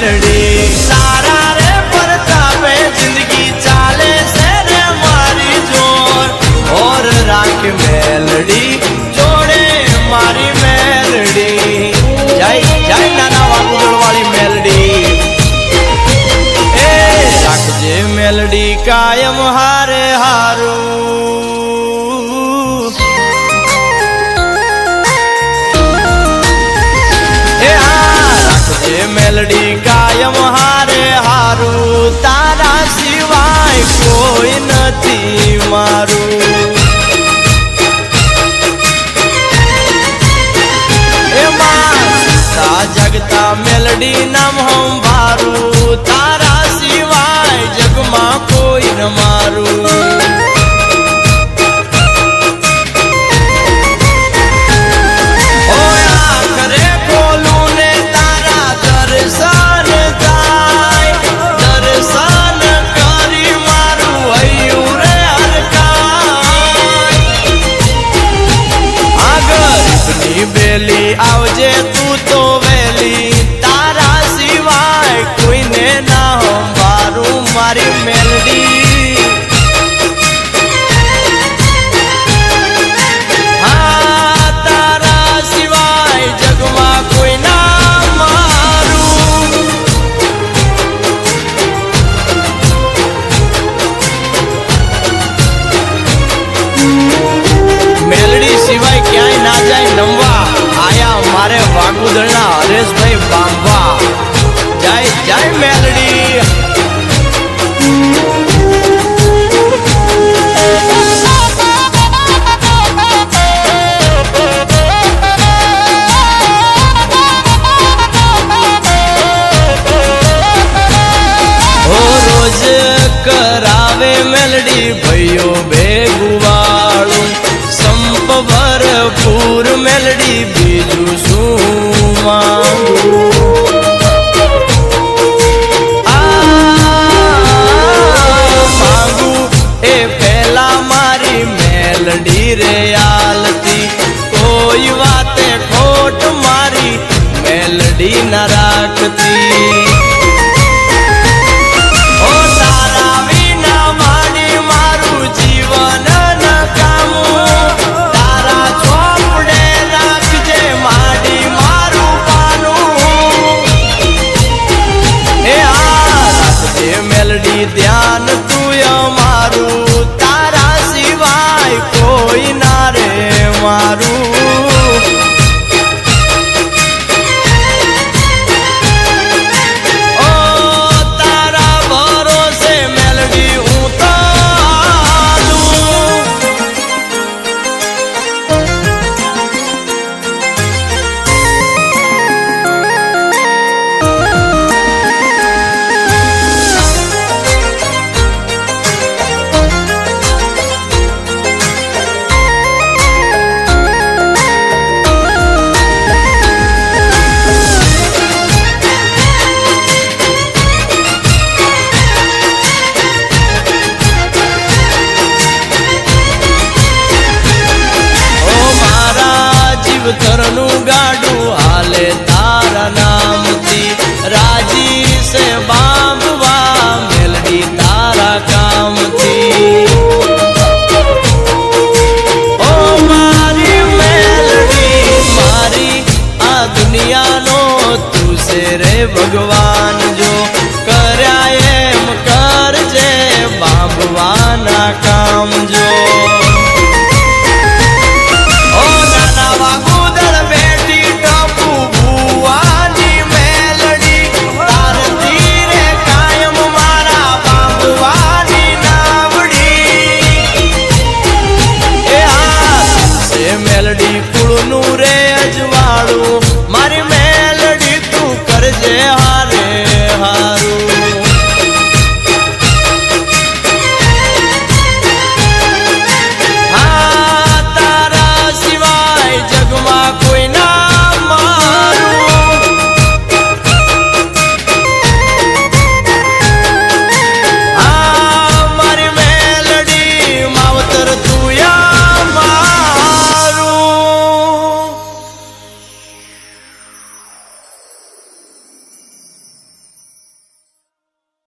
melody सारा रे परतापे जिंदगी चाले से रे मारी जोर और राख मेलडी जोड़े मारी मेलडी जय जय नाना वाकुदड़ वाली मेलडी ए राखजे मेलडी कायम हारे हारू मेलडी कायम हारे हारू तारा सिवाय कोई नथी मारू जगता मेलडी नाम हम भारू तारा सिवाय जगमा कोई न मारू बेली आवजे तू तो वेली तारा सिवाय कोई ने ना हम बारू मारी मेलडी हाँ तारा सिवाय जगमा कोई ना मारू मेलडी सिवाय क्या ना जाए नमवा आया मारे वाकुदड़ना हरेश भाई बांबा जय जय मेलडी ओ रोज करावे मेलडी भैयो